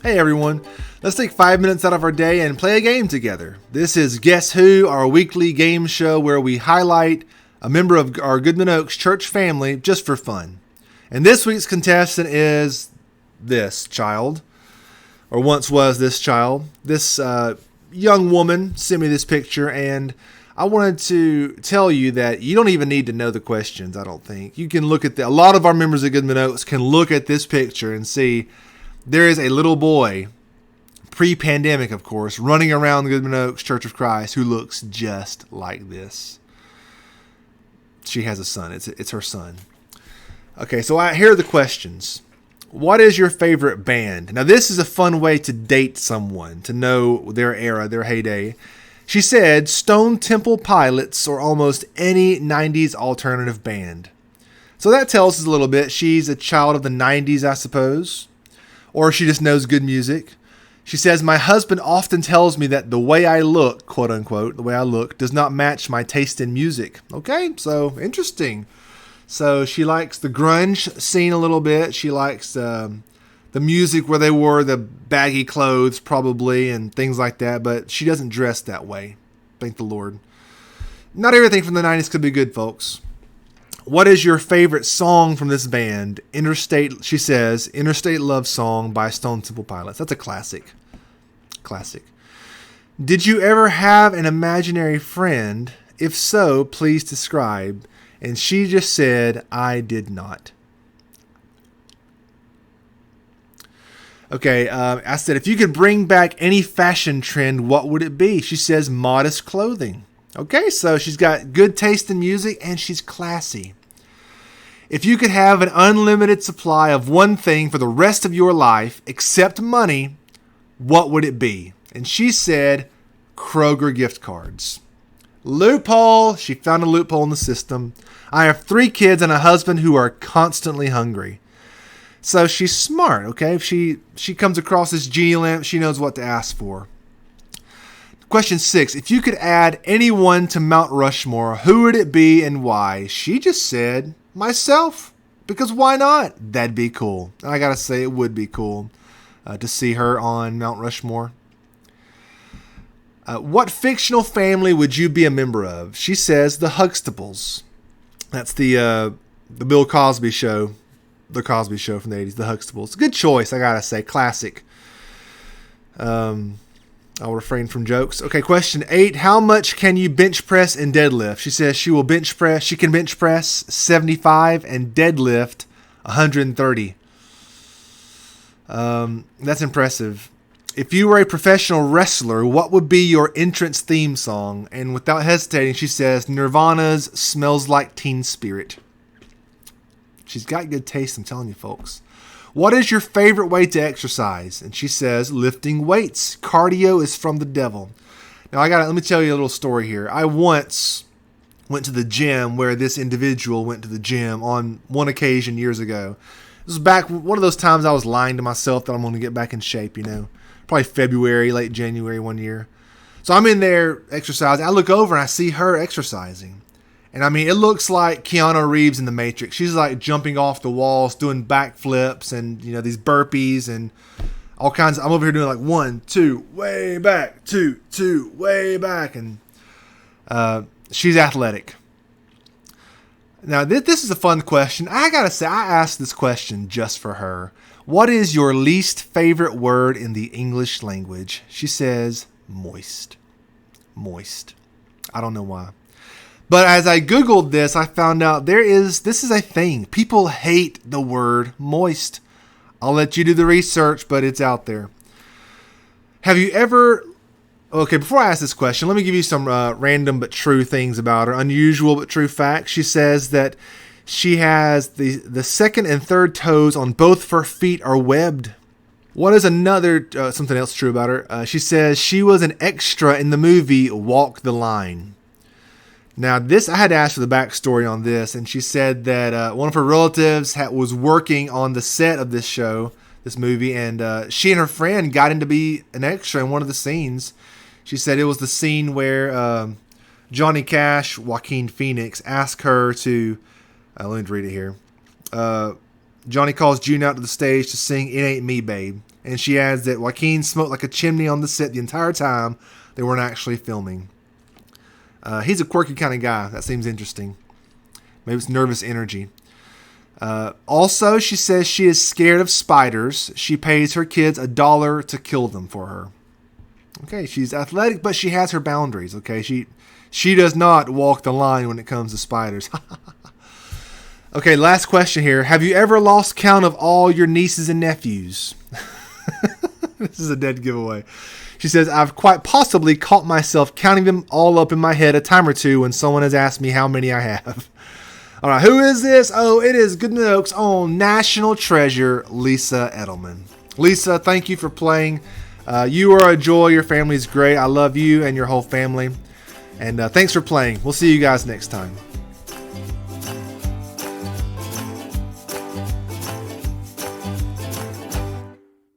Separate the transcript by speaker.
Speaker 1: Hey everyone, let's take 5 minutes out of our day and play a game together. This is Guess Who, our weekly game show where we highlight a member of our Goodman Oaks church family just for fun. And this week's contestant is this child, or once was this child. This young woman sent me this picture, and I wanted to tell you that you don't even need to know the questions, I don't think. You can look at a lot of our members of Goodman Oaks can look at this picture and see there is a little boy, pre-pandemic of course, running around the Goodman Oaks Church of Christ who looks just like this. She has a son. It's her son. Okay, so here are the questions. What is your favorite band? Now this is a fun way to date someone, to know their era, their heyday. She said Stone Temple Pilots or almost any 90s alternative band. So that tells us a little bit. She's a child of the 90s, I suppose. Or she just knows good music. She says, my husband often tells me that the way I look, quote unquote, the way I look, does not match my taste in music. Okay, so interesting. So she likes the grunge scene a little bit. She likes the music where they wore the baggy clothes probably and things like that. But she doesn't dress that way. Thank the Lord. Not everything from the 90s could be good, folks. What is your favorite song from this band? Interstate, she says, Interstate Love Song by Stone Temple Pilots. That's a classic. Classic. Did you ever have an imaginary friend? If so, please describe. And she just said, I did not. Okay, I said, if you could bring back any fashion trend, what would it be? She says, modest clothing. Okay, so she's got good taste in music and she's classy. If you could have an unlimited supply of one thing for the rest of your life, except money, what would it be? And she said, Kroger gift cards. Loophole. She found a loophole in the system. I have 3 kids and a husband who are constantly hungry. So she's smart, okay? If she comes across this Genie lamp, she knows what to ask for. Question 6. If you could add anyone to Mount Rushmore, who would it be and why? She just said, myself. Because why not? That'd be cool. And I gotta say, it would be cool to see her on Mount Rushmore. What fictional family would you be a member of? She says the Huxtables. That's the Bill Cosby show. The Cosby Show from the 80s, the Huxtables. Good choice, I gotta say. Classic. I'll refrain from jokes. Okay, question 8. How much can you bench press and deadlift? She says she can bench press 75 and deadlift 130. That's impressive. If you were a professional wrestler, what would be your entrance theme song? And without hesitating, she says Nirvana's Smells Like Teen Spirit. She's got good taste, I'm telling you, folks. What is your favorite way to exercise? And she says, lifting weights. Cardio is from the devil. Now, let me tell you a little story here. I once went to the gym where this individual went to the gym on one occasion years ago. This was back one of those times I was lying to myself that I'm going to get back in shape, Probably February, late January one year. So I'm in there exercising. I look over and I see her exercising. And I mean, it looks like Keanu Reeves in The Matrix. She's like jumping off the walls, doing backflips and, these burpees and all kinds. I'm over here doing like 1, 2, way back, 2, 2, way back. And she's athletic. Now, this is a fun question. I got to say, I asked this question just for her. What is your least favorite word in the English language? She says, moist. Moist. I don't know why. But as I Googled this, I found out this is a thing. People hate the word moist. I'll let you do the research, but it's out there. Have you ever... Okay, before I ask this question, let me give you some random but true things about her. Unusual but true facts. She says that she has the second and third toes on both of her feet are webbed. What is another, something else true about her? She says she was an extra in the movie Walk the Line. Now, I had to ask for the backstory on this, and she said that one of her relatives was working on the set of this movie, and she and her friend got in to be an extra in one of the scenes. She said it was the scene where Johnny Cash, Joaquin Phoenix, asked her to, let me read it here, Johnny calls June out to the stage to sing It Ain't Me, Babe. And she adds that Joaquin smoked like a chimney on the set the entire time they weren't actually filming. He's a quirky kind of guy. That seems interesting. Maybe it's nervous energy. Also, she says she is scared of spiders. She pays her kids $1 to kill them for her. Okay, she's athletic, but she has her boundaries. Okay, she does not walk the line when it comes to spiders. Okay, last question here. Have you ever lost count of all your nieces and nephews? This is a dead giveaway. She says, I've quite possibly caught myself counting them all up in my head a time or two when someone has asked me how many I have. All right, who is this? Oh, it is Good Nook's own national treasure, Lisa Edelman. Lisa, thank you for playing. You are a joy. Your family is great. I love you and your whole family. And thanks for playing. We'll see you guys next time.